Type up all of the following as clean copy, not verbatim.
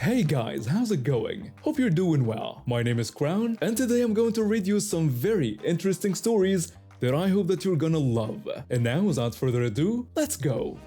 Hey guys, how's it going? Hope you're doing well. My name is Crown, and today I'm going to read you some very interesting stories that I hope that you're gonna love. And now, without further ado, let's go!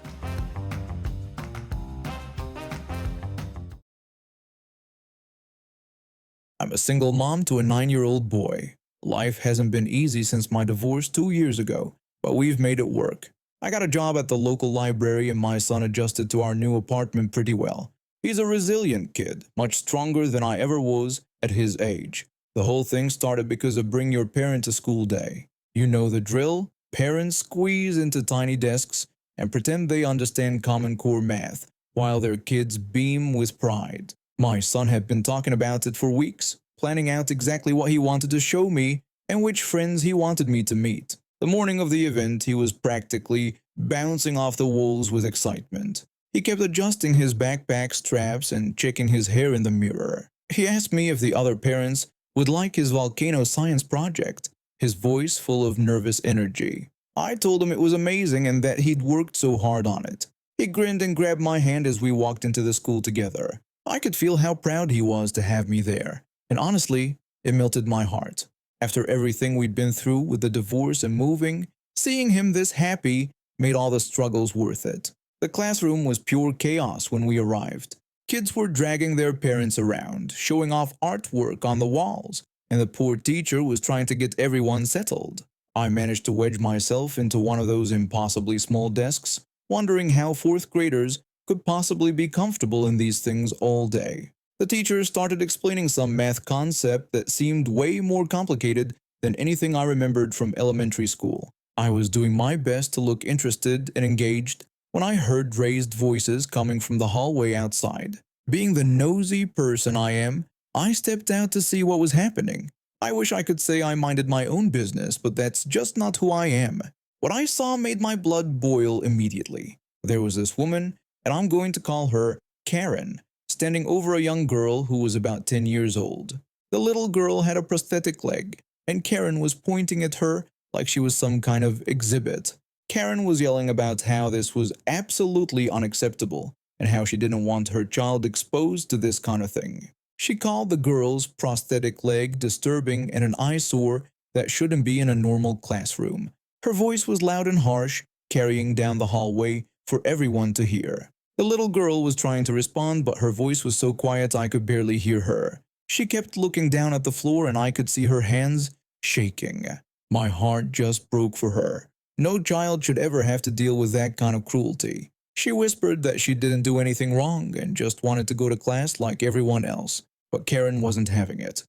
I'm a single mom to a 9-year-old boy. Life hasn't been easy since my divorce 2 years ago, but we've made it work. I got a job at the local library and my son adjusted to our new apartment pretty well. He's a resilient kid, much stronger than I ever was at his age. The whole thing started because of Bring Your Parent to School Day. You know the drill. Parents squeeze into tiny desks and pretend they understand Common Core math, while their kids beam with pride. My son had been talking about it for weeks, planning out exactly what he wanted to show me and which friends he wanted me to meet. The morning of the event, he was practically bouncing off the walls with excitement. He kept adjusting his backpack straps and checking his hair in the mirror. He asked me if the other parents would like his volcano science project, his voice full of nervous energy. I told him it was amazing and that he'd worked so hard on it. He grinned and grabbed my hand as we walked into the school together. I could feel how proud he was to have me there, and honestly, it melted my heart. After everything we'd been through with the divorce and moving, seeing him this happy made all the struggles worth it. The classroom was pure chaos when we arrived. Kids were dragging their parents around, showing off artwork on the walls, and the poor teacher was trying to get everyone settled. I managed to wedge myself into one of those impossibly small desks, wondering how fourth graders could possibly be comfortable in these things all day. The teacher started explaining some math concept that seemed way more complicated than anything I remembered from elementary school. I was doing my best to look interested and engaged when I heard raised voices coming from the hallway outside. Being the nosy person I am, I stepped out to see what was happening. I wish I could say I minded my own business, but that's just not who I am. What I saw made my blood boil immediately. There was this woman, and I'm going to call her Karen, standing over a young girl who was about 10 years old. The little girl had a prosthetic leg, and Karen was pointing at her like she was some kind of exhibit. Karen was yelling about how this was absolutely unacceptable and how she didn't want her child exposed to this kind of thing. She called the girl's prosthetic leg disturbing and an eyesore that shouldn't be in a normal classroom. Her voice was loud and harsh, carrying down the hallway for everyone to hear. The little girl was trying to respond, but her voice was so quiet I could barely hear her. She kept looking down at the floor and I could see her hands shaking. My heart just broke for her. No child should ever have to deal with that kind of cruelty. She whispered that she didn't do anything wrong and just wanted to go to class like everyone else, but Karen wasn't having it.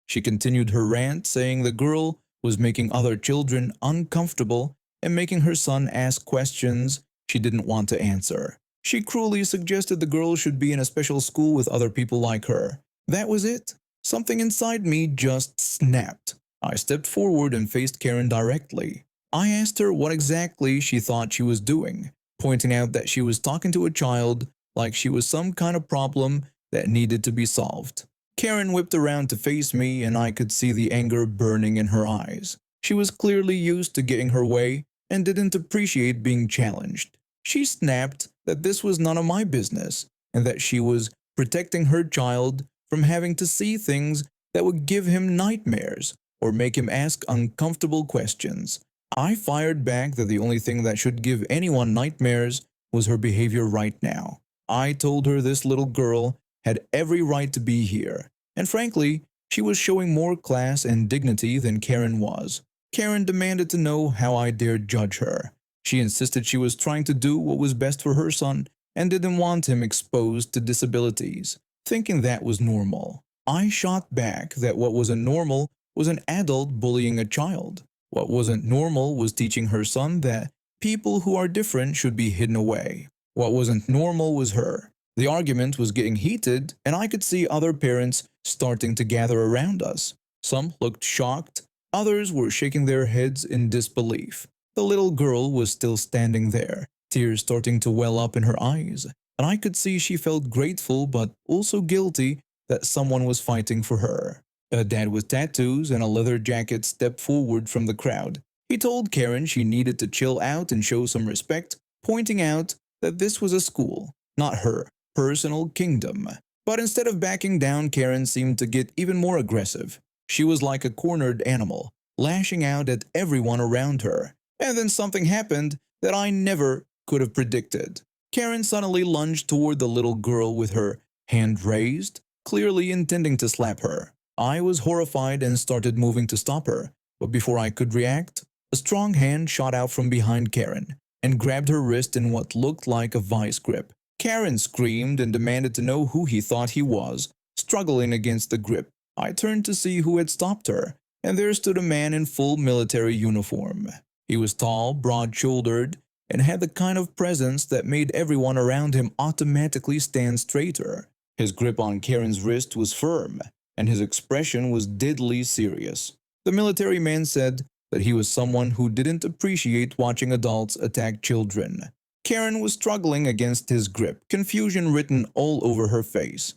She continued her rant, saying the girl was making other children uncomfortable and making her son ask questions she didn't want to answer. She cruelly suggested the girl should be in a special school with other people like her. That was it. Something inside me just snapped. I stepped forward and faced Karen directly. I asked her what exactly she thought she was doing, pointing out that she was talking to a child like she was some kind of problem that needed to be solved. Karen whipped around to face me and I could see the anger burning in her eyes. She was clearly used to getting her way and didn't appreciate being challenged. She snapped that this was none of my business and that she was protecting her child from having to see things that would give him nightmares or make him ask uncomfortable questions. I fired back that the only thing that should give anyone nightmares was her behavior right now. I told her this little girl had every right to be here, and frankly, she was showing more class and dignity than Karen was. Karen demanded to know how I dared judge her. She insisted she was trying to do what was best for her son and didn't want him exposed to disabilities, thinking that was normal. I shot back that what wasn't normal was an adult bullying a child. What wasn't normal was teaching her son that people who are different should be hidden away. What wasn't normal was her. The argument was getting heated, and I could see other parents starting to gather around us. Some looked shocked, others were shaking their heads in disbelief. The little girl was still standing there, tears starting to well up in her eyes, and I could see she felt grateful but also guilty that someone was fighting for her. A dad with tattoos and a leather jacket stepped forward from the crowd. He told Karen she needed to chill out and show some respect, pointing out that this was a school, not her personal kingdom. But instead of backing down, Karen seemed to get even more aggressive. She was like a cornered animal, lashing out at everyone around her. And then something happened that I never could have predicted. Karen suddenly lunged toward the little girl with her hand raised, clearly intending to slap her. I was horrified and started moving to stop her, but before I could react, a strong hand shot out from behind Karen and grabbed her wrist in what looked like a vice grip. Karen screamed and demanded to know who he thought he was, struggling against the grip. I turned to see who had stopped her, and there stood a man in full military uniform. He was tall, broad-shouldered, and had the kind of presence that made everyone around him automatically stand straighter. His grip on Karen's wrist was firm, and his expression was deadly serious. The military man said that he was someone who didn't appreciate watching adults attack children. Karen was struggling against his grip, confusion written all over her face.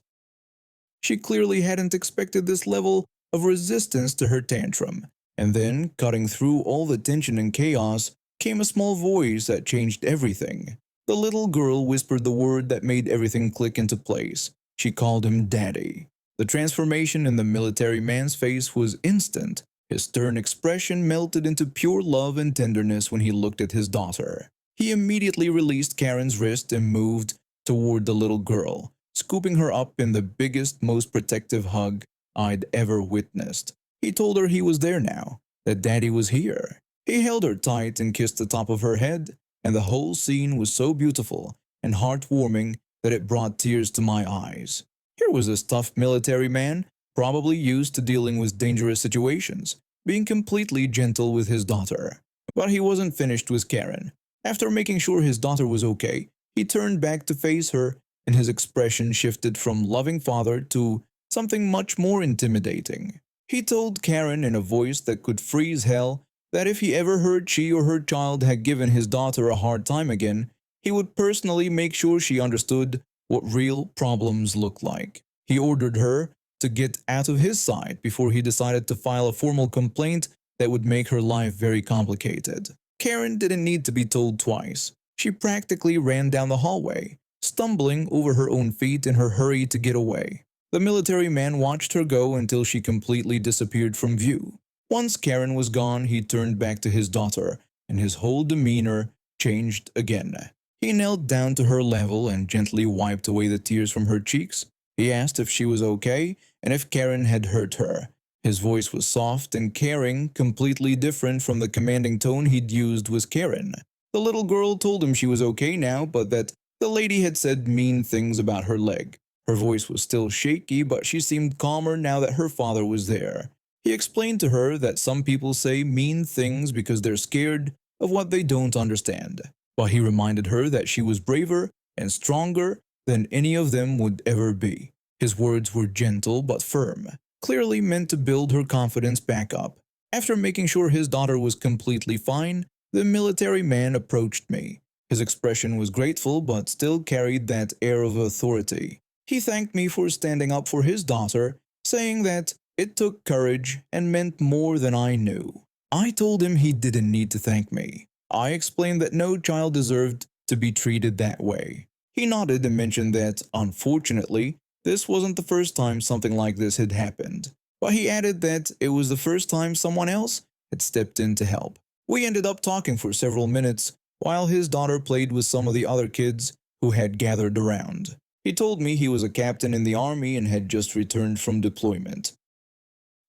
She clearly hadn't expected this level of resistance to her tantrum. And then, cutting through all the tension and chaos, came a small voice that changed everything. The little girl whispered the word that made everything click into place. She called him Daddy. The transformation in the military man's face was instant. His stern expression melted into pure love and tenderness when he looked at his daughter. He immediately released Karen's wrist and moved toward the little girl, scooping her up in the biggest, most protective hug I'd ever witnessed. He told her he was there now, that Daddy was here. He held her tight and kissed the top of her head, and the whole scene was so beautiful and heartwarming that it brought tears to my eyes. Here was this tough military man, probably used to dealing with dangerous situations, being completely gentle with his daughter. But he wasn't finished with Karen. After making sure his daughter was okay, he turned back to face her, and his expression shifted from loving father to something much more intimidating. He told Karen in a voice that could freeze hell that if he ever heard she or her child had given his daughter a hard time again, he would personally make sure she understood what real problems look like. He ordered her to get out of his sight before he decided to file a formal complaint that would make her life very complicated. Karen didn't need to be told twice. She practically ran down the hallway, stumbling over her own feet in her hurry to get away. The military man watched her go until she completely disappeared from view. Once Karen was gone, he turned back to his daughter, and his whole demeanor changed again. He knelt down to her level and gently wiped away the tears from her cheeks. He asked if she was okay and if Karen had hurt her. His voice was soft and caring, completely different from the commanding tone he'd used with Karen. The little girl told him she was okay now, but that the lady had said mean things about her leg. Her voice was still shaky, but she seemed calmer now that her father was there. He explained to her that some people say mean things because they're scared of what they don't understand. But he reminded her that she was braver and stronger than any of them would ever be. His words were gentle but firm, clearly meant to build her confidence back up. After making sure his daughter was completely fine, the military man approached me. His expression was grateful but still carried that air of authority. He thanked me for standing up for his daughter, saying that it took courage and meant more than I knew. I told him he didn't need to thank me. I explained that no child deserved to be treated that way. He nodded and mentioned that, unfortunately, this wasn't the first time something like this had happened. But he added that it was the first time someone else had stepped in to help. We ended up talking for several minutes while his daughter played with some of the other kids who had gathered around. He told me he was a captain in the army and had just returned from deployment.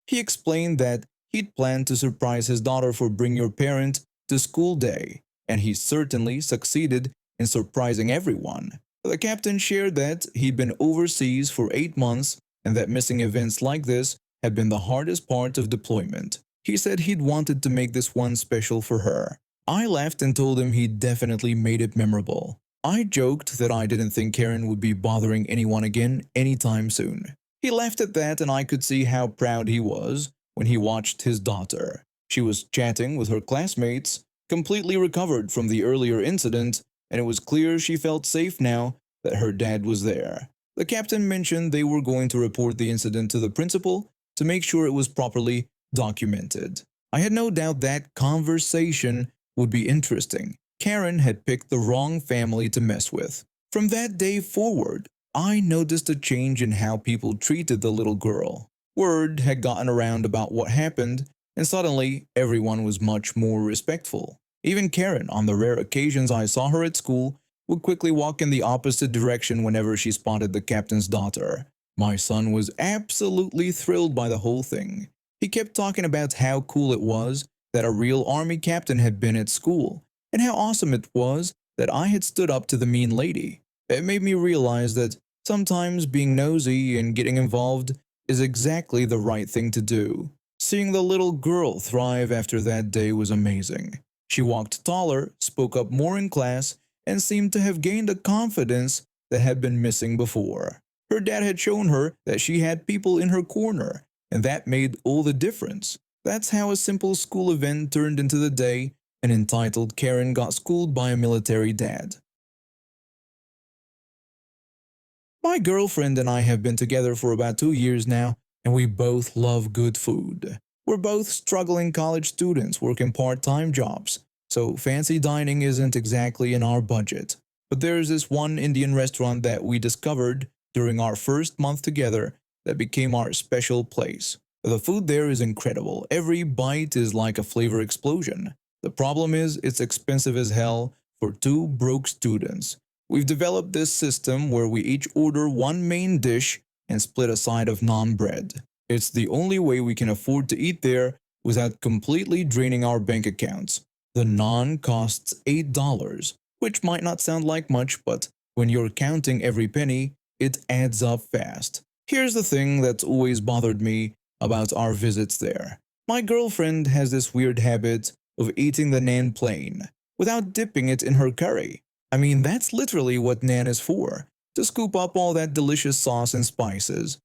He explained that he'd planned to surprise his daughter for Bring Your Parent to School Day, and he certainly succeeded in surprising everyone. The captain shared that he'd been overseas for 8 months and that missing events like this had been the hardest part of deployment. He said he'd wanted to make this one special for her. I laughed and told him he'd definitely made it memorable. I joked that I didn't think Karen would be bothering anyone again anytime soon. He laughed at that, and I could see how proud he was when he watched his daughter. She was chatting with her classmates, completely recovered from the earlier incident, and it was clear she felt safe now that her dad was there. The captain mentioned they were going to report the incident to the principal to make sure it was properly documented. I had no doubt that conversation would be interesting. Karen had picked the wrong family to mess with. From that day forward, I noticed a change in how people treated the little girl. Word had gotten around about what happened, and suddenly everyone was much more respectful. Even Karen, on the rare occasions I saw her at school, would quickly walk in the opposite direction whenever she spotted the captain's daughter. My son was absolutely thrilled by the whole thing. He kept talking about how cool it was that a real army captain had been at school, and how awesome it was that I had stood up to the mean lady. It made me realize that sometimes being nosy and getting involved is exactly the right thing to do. Seeing the little girl thrive after that day was amazing. She walked taller, spoke up more in class, and seemed to have gained a confidence that had been missing before. Her dad had shown her that she had people in her corner, and that made all the difference. That's how a simple school event turned into the day an entitled Karen got schooled by a military dad. My girlfriend and I have been together for about 2 years now, and we both love good food. We're both struggling college students working part-time jobs, so fancy dining isn't exactly in our budget. But there's this one Indian restaurant that we discovered during our first month together that became our special place. The food there is incredible. Every bite is like a flavor explosion. The problem is it's expensive as hell for two broke students. We've developed this system where we each order one main dish and split a side of naan bread. It's the only way we can afford to eat there without completely draining our bank accounts. The naan costs $8, which might not sound like much, but when you're counting every penny, it adds up fast. Here's the thing that's always bothered me about our visits there. My girlfriend has this weird habit of eating the naan plain, without dipping it in her curry. I mean, that's literally what naan is for, to scoop up all that delicious sauce and spices.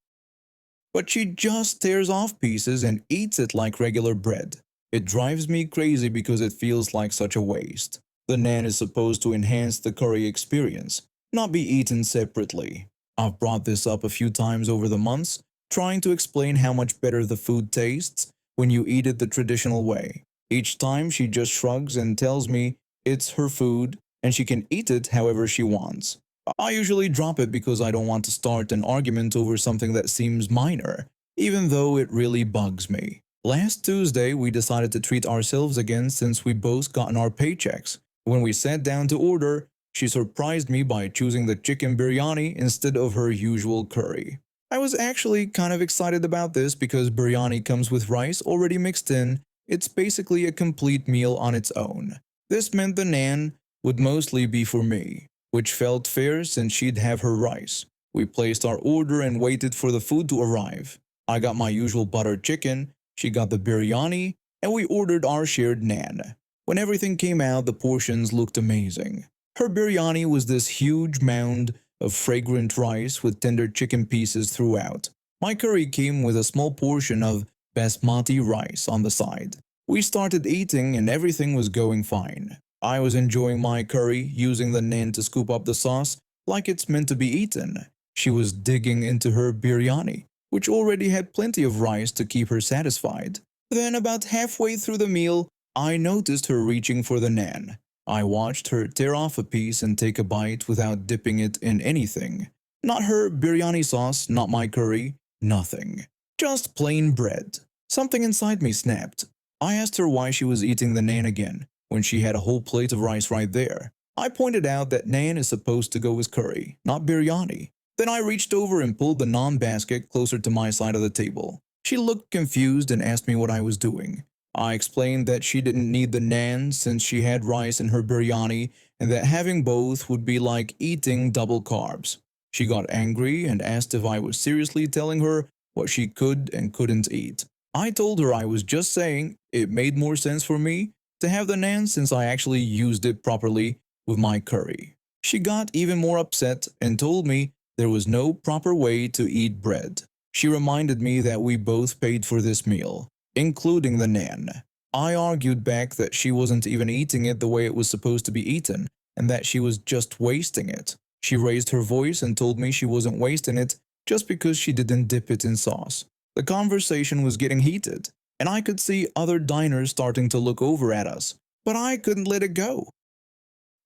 But she just tears off pieces and eats it like regular bread. It drives me crazy because it feels like such a waste. The naan is supposed to enhance the curry experience, not be eaten separately. I've brought this up a few times over the months, trying to explain how much better the food tastes when you eat it the traditional way. Each time she just shrugs and tells me it's her food and she can eat it however she wants. I usually drop it because I don't want to start an argument over something that seems minor, even though it really bugs me. Last Tuesday, we decided to treat ourselves again since we both gotten our paychecks. When we sat down to order, she surprised me by choosing the chicken biryani instead of her usual curry. I was actually kind of excited about this because biryani comes with rice already mixed in. It's basically a complete meal on its own. This meant the naan would mostly be for me, which felt fair since she'd have her rice. We placed our order and waited for the food to arrive. I got my usual buttered chicken, she got the biryani, and we ordered our shared naan. When everything came out, the portions looked amazing. Her biryani was this huge mound of fragrant rice with tender chicken pieces throughout. My curry came with a small portion of basmati rice on the side. We started eating and everything was going fine. I was enjoying my curry, using the naan to scoop up the sauce like it's meant to be eaten. She was digging into her biryani, which already had plenty of rice to keep her satisfied. Then about halfway through the meal, I noticed her reaching for the naan. I watched her tear off a piece and take a bite without dipping it in anything. Not her biryani sauce, not my curry, nothing. Just plain bread. Something inside me snapped. I asked her why she was eating the naan again, when she had a whole plate of rice right there. I pointed out that naan is supposed to go with curry, not biryani. Then I reached over and pulled the naan basket closer to my side of the table. She looked confused and asked me what I was doing. I explained that she didn't need the naan since she had rice in her biryani and that having both would be like eating double carbs. She got angry and asked if I was seriously telling her what she could and couldn't eat. I told her I was just saying it made more sense for me to have the naan since I actually used it properly with my curry. She got even more upset and told me there was no proper way to eat bread. She reminded me that we both paid for this meal, including the naan. I argued back that she wasn't even eating it the way it was supposed to be eaten, and that she was just wasting it. She raised her voice and told me she wasn't wasting it just because she didn't dip it in sauce. The conversation was getting heated, and I could see other diners starting to look over at us, but I couldn't let it go.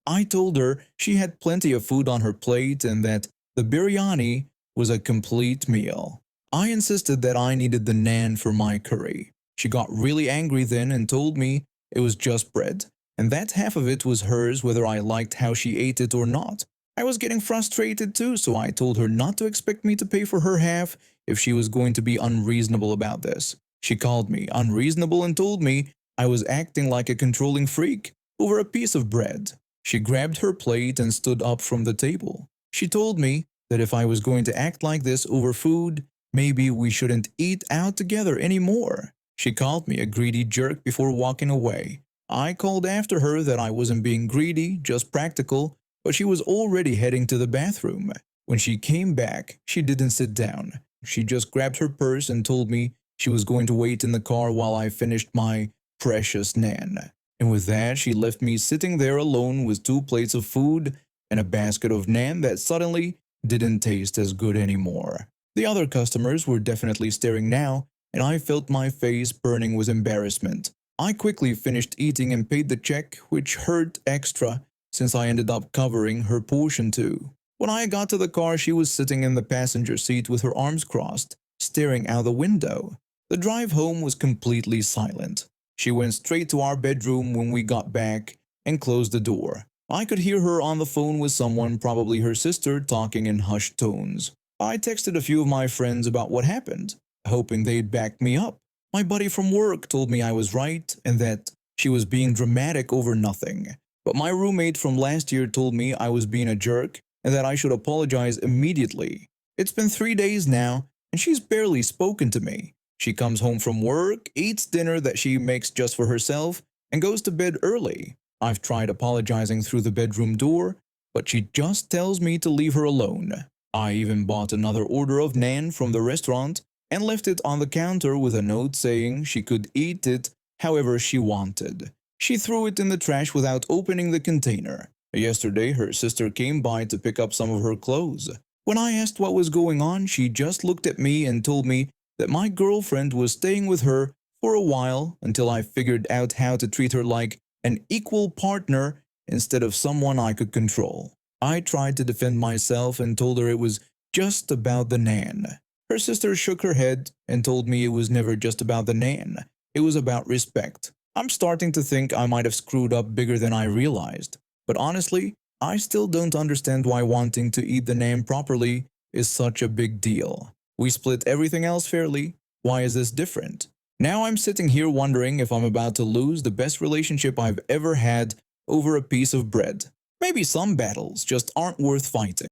I told her she had plenty of food on her plate and that The biryani was a complete meal. I insisted that I needed the naan for my curry. She got really angry then and told me it was just bread, and that half of it was hers whether I liked how she ate it or not. I was getting frustrated too, so I told her not to expect me to pay for her half if she was going to be unreasonable about this. She called me unreasonable and told me I was acting like a controlling freak over a piece of bread. She grabbed her plate and stood up from the table. She told me that if I was going to act like this over food, maybe we shouldn't eat out together anymore. She called me a greedy jerk before walking away. I called after her that I wasn't being greedy, just practical, but she was already heading to the bathroom. When she came back, she didn't sit down. She just grabbed her purse and told me she was going to wait in the car while I finished my precious naan. And with that, she left me sitting there alone with 2 plates of food and a basket of naan that suddenly didn't taste as good anymore. The other customers were definitely staring now, and I felt my face burning with embarrassment. I quickly finished eating and paid the check, which hurt extra since I ended up covering her portion too. When I got to the car, she was sitting in the passenger seat with her arms crossed, staring out the window. The drive home was completely silent. She went straight to our bedroom when we got back and closed the door. I could hear her on the phone with someone, probably her sister, talking in hushed tones. I texted a few of my friends about what happened, hoping they'd back me up. My buddy from work told me I was right and that she was being dramatic over nothing. But my roommate from last year told me I was being a jerk and that I should apologize immediately. It's been 3 days now, and she's barely spoken to me. She comes home from work, eats dinner that she makes just for herself, and goes to bed early. I've tried apologizing through the bedroom door, but she just tells me to leave her alone. I even bought another order of naan from the restaurant and left it on the counter with a note saying she could eat it however she wanted. She threw it in the trash without opening the container. Yesterday, her sister came by to pick up some of her clothes. When I asked what was going on, she just looked at me and told me that my girlfriend was staying with her for a while until I figured out how to treat her like an equal partner instead of someone I could control. I tried to defend myself and told her it was just about the naan. Her sister shook her head and told me it was never just about the naan. It was about respect. I'm starting to think I might have screwed up bigger than I realized. But honestly, I still don't understand why wanting to eat the naan properly is such a big deal. We split everything else fairly. Why is this different? Now I'm sitting here wondering if I'm about to lose the best relationship I've ever had over a piece of bread. Maybe some battles just aren't worth fighting.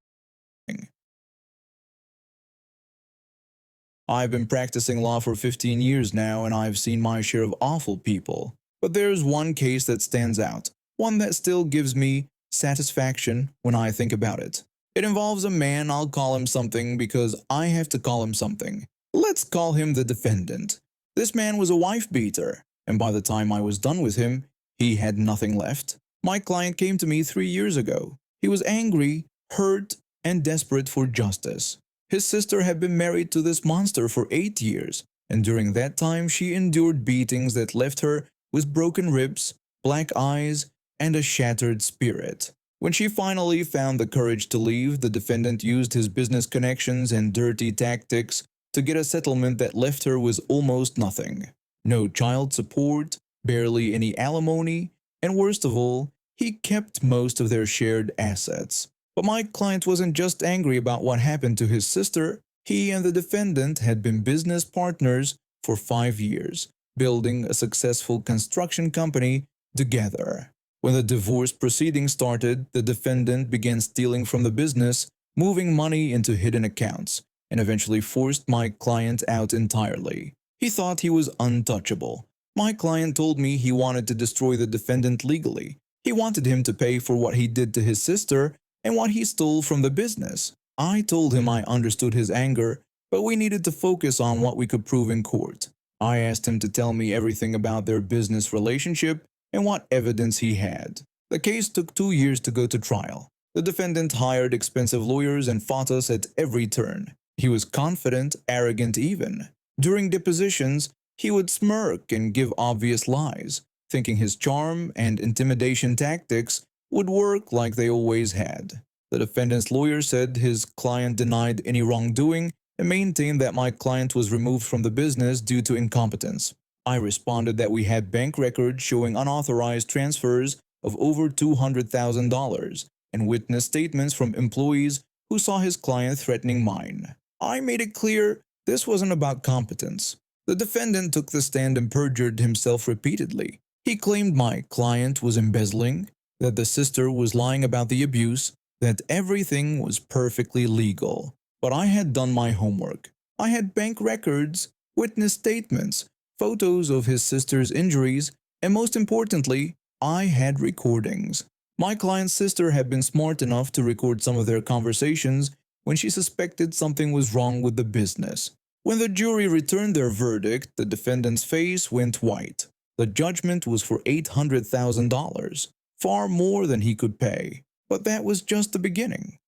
I've been practicing law for 15 years now, and I've seen my share of awful people. But there's one case that stands out, one that still gives me satisfaction when I think about it. It involves a man. I'll call him something because I have to call him something. Let's call him the defendant. This man was a wife beater, and by the time I was done with him, he had nothing left. My client came to me 3 years ago. He was angry, hurt, and desperate for justice. His sister had been married to this monster for 8 years, and during that time she endured beatings that left her with broken ribs, black eyes, and a shattered spirit. When she finally found the courage to leave, the defendant used his business connections and dirty tactics to get a settlement that left her with almost nothing. No child support, barely any alimony, and worst of all, he kept most of their shared assets. But my client wasn't just angry about what happened to his sister. He and the defendant had been business partners for 5 years, building a successful construction company together. When the divorce proceedings started, the defendant began stealing from the business, moving money into hidden accounts, and eventually forced my client out entirely. He thought he was untouchable. My client told me he wanted to destroy the defendant legally. He wanted him to pay for what he did to his sister and what he stole from the business. I told him I understood his anger, but we needed to focus on what we could prove in court. I asked him to tell me everything about their business relationship and what evidence he had. The case took 2 years to go to trial. The defendant hired expensive lawyers and fought us at every turn. He was confident, arrogant even. During depositions, he would smirk and give obvious lies, thinking his charm and intimidation tactics would work like they always had. The defendant's lawyer said his client denied any wrongdoing and maintained that my client was removed from the business due to incompetence. I responded that we had bank records showing unauthorized transfers of over $200,000 and witness statements from employees who saw his client threatening mine. I made it clear this wasn't about competence. The defendant took the stand and perjured himself repeatedly. He claimed my client was embezzling, that the sister was lying about the abuse, that everything was perfectly legal. But I had done my homework. I had bank records, witness statements, photos of his sister's injuries, and most importantly, I had recordings. My client's sister had been smart enough to record some of their conversations when she suspected something was wrong with the business. When the jury returned their verdict, the defendant's face went white. The judgment was for $800,000, far more than he could pay. But that was just the beginning.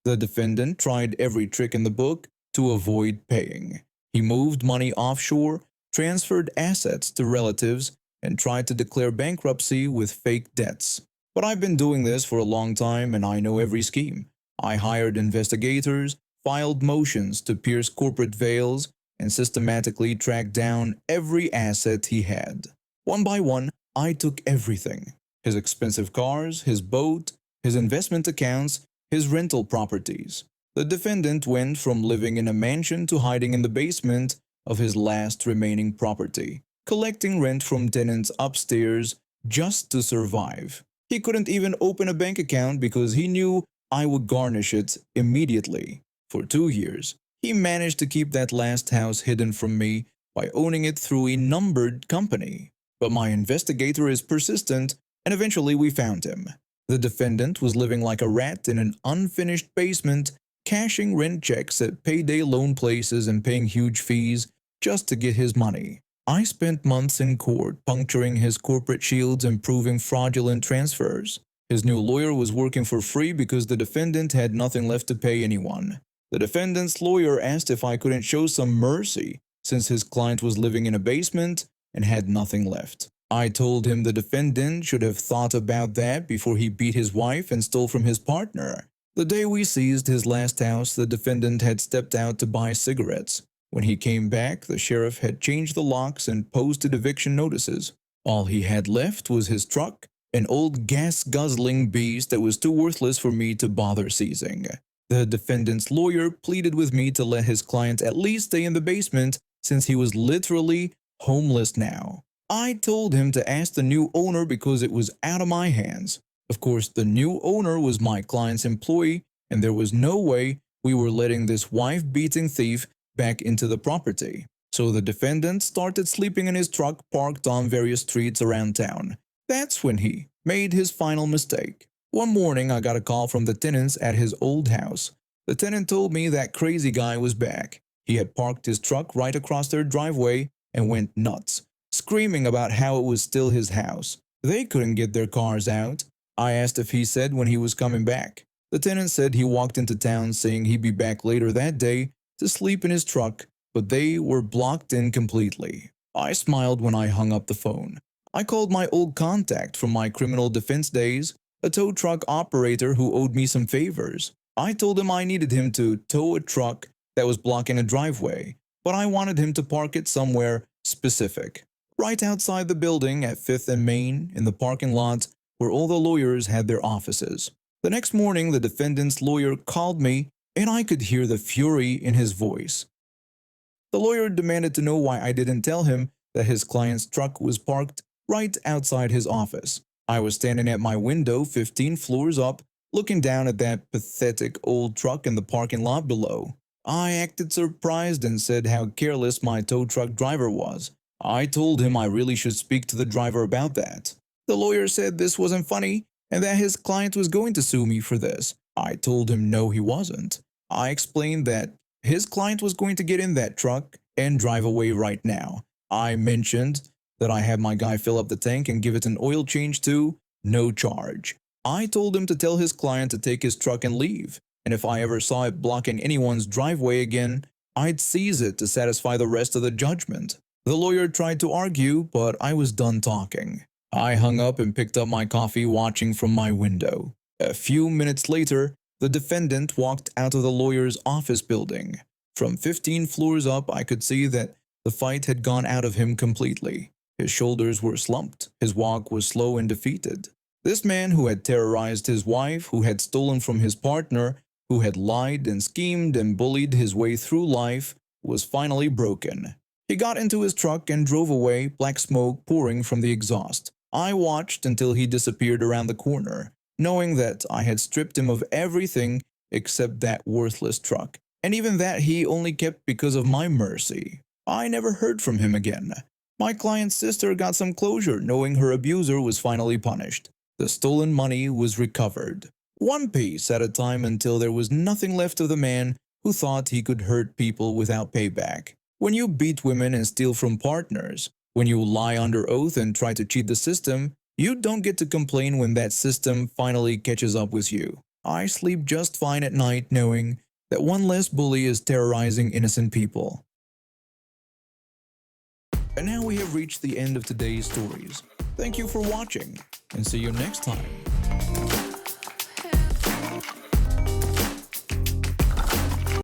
The defendant tried every trick in the book to avoid paying. He moved money offshore, transferred assets to relatives, and tried to declare bankruptcy with fake debts. But I've been doing this for a long time and I know every scheme. I hired investigators, filed motions to pierce corporate veils, and systematically tracked down every asset he had. One by one, I took everything. His expensive cars, his boat, his investment accounts, his rental properties. The defendant went from living in a mansion to hiding in the basement of his last remaining property, collecting rent from tenants upstairs just to survive. He couldn't even open a bank account because he knew I would garnish it immediately. For 2 years, he managed to keep that last house hidden from me by owning it through a numbered company. But my investigator is persistent, and eventually we found him. The defendant was living like a rat in an unfinished basement, cashing rent checks at payday loan places and paying huge fees just to get his money. I spent months in court puncturing his corporate shields and proving fraudulent transfers. His new lawyer was working for free because the defendant had nothing left to pay anyone. The defendant's lawyer asked if I couldn't show some mercy since his client was living in a basement and had nothing left. I told him the defendant should have thought about that before he beat his wife and stole from his partner. The day we seized his last house, the defendant had stepped out to buy cigarettes. When he came back, the sheriff had changed the locks and posted eviction notices. All he had left was his truck, an old gas-guzzling beast that was too worthless for me to bother seizing. The defendant's lawyer pleaded with me to let his client at least stay in the basement since he was literally homeless now. I told him to ask the new owner because it was out of my hands. Of course, the new owner was my client's employee, and there was no way we were letting this wife-beating thief back into the property. So the defendant started sleeping in his truck parked on various streets around town. That's when he made his final mistake. One morning, I got a call from the tenants at his old house. The tenant told me that crazy guy was back. He had parked his truck right across their driveway and went nuts, screaming about how it was still his house. They couldn't get their cars out. I asked if he said when he was coming back. The tenant said he walked into town saying he'd be back later that day to sleep in his truck, but they were blocked in completely. I smiled when I hung up the phone. I called my old contact from my criminal defense days, a tow truck operator who owed me some favors. I told him I needed him to tow a truck that was blocking a driveway, but I wanted him to park it somewhere specific. Right outside the building at 5th and Main, in the parking lot where all the lawyers had their offices. The next morning, the defendant's lawyer called me, and I could hear the fury in his voice. The lawyer demanded to know why I didn't tell him that his client's truck was parked right outside his office. I was standing at my window 15 floors up, looking down at that pathetic old truck in the parking lot below. I acted surprised and said how careless my tow truck driver was. I told him I really should speak to the driver about that. The lawyer said this wasn't funny and that his client was going to sue me for this. I told him no, he wasn't. I explained that his client was going to get in that truck and drive away right now. I mentioned that I had my guy fill up the tank and give it an oil change too, no charge. I told him to tell his client to take his truck and leave, and if I ever saw it blocking anyone's driveway again, I'd seize it to satisfy the rest of the judgment. The lawyer tried to argue, but I was done talking. I hung up and picked up my coffee watching from my window. A few minutes later, the defendant walked out of the lawyer's office building. From 15 floors up, I could see that the fight had gone out of him completely. His shoulders were slumped, his walk was slow and defeated. This man who had terrorized his wife, who had stolen from his partner, who had lied and schemed and bullied his way through life, was finally broken. He got into his truck and drove away, black smoke pouring from the exhaust. I watched until he disappeared around the corner, knowing that I had stripped him of everything except that worthless truck, and even that he only kept because of my mercy. I never heard from him again. My client's sister got some closure knowing her abuser was finally punished. The stolen money was recovered, one piece at a time, until there was nothing left of the man who thought he could hurt people without payback. When you beat women and steal from partners, when you lie under oath and try to cheat the system, you don't get to complain when that system finally catches up with you. I sleep just fine at night knowing that one less bully is terrorizing innocent people. And now we have reached the end of today's stories. Thank you for watching, and see you next time.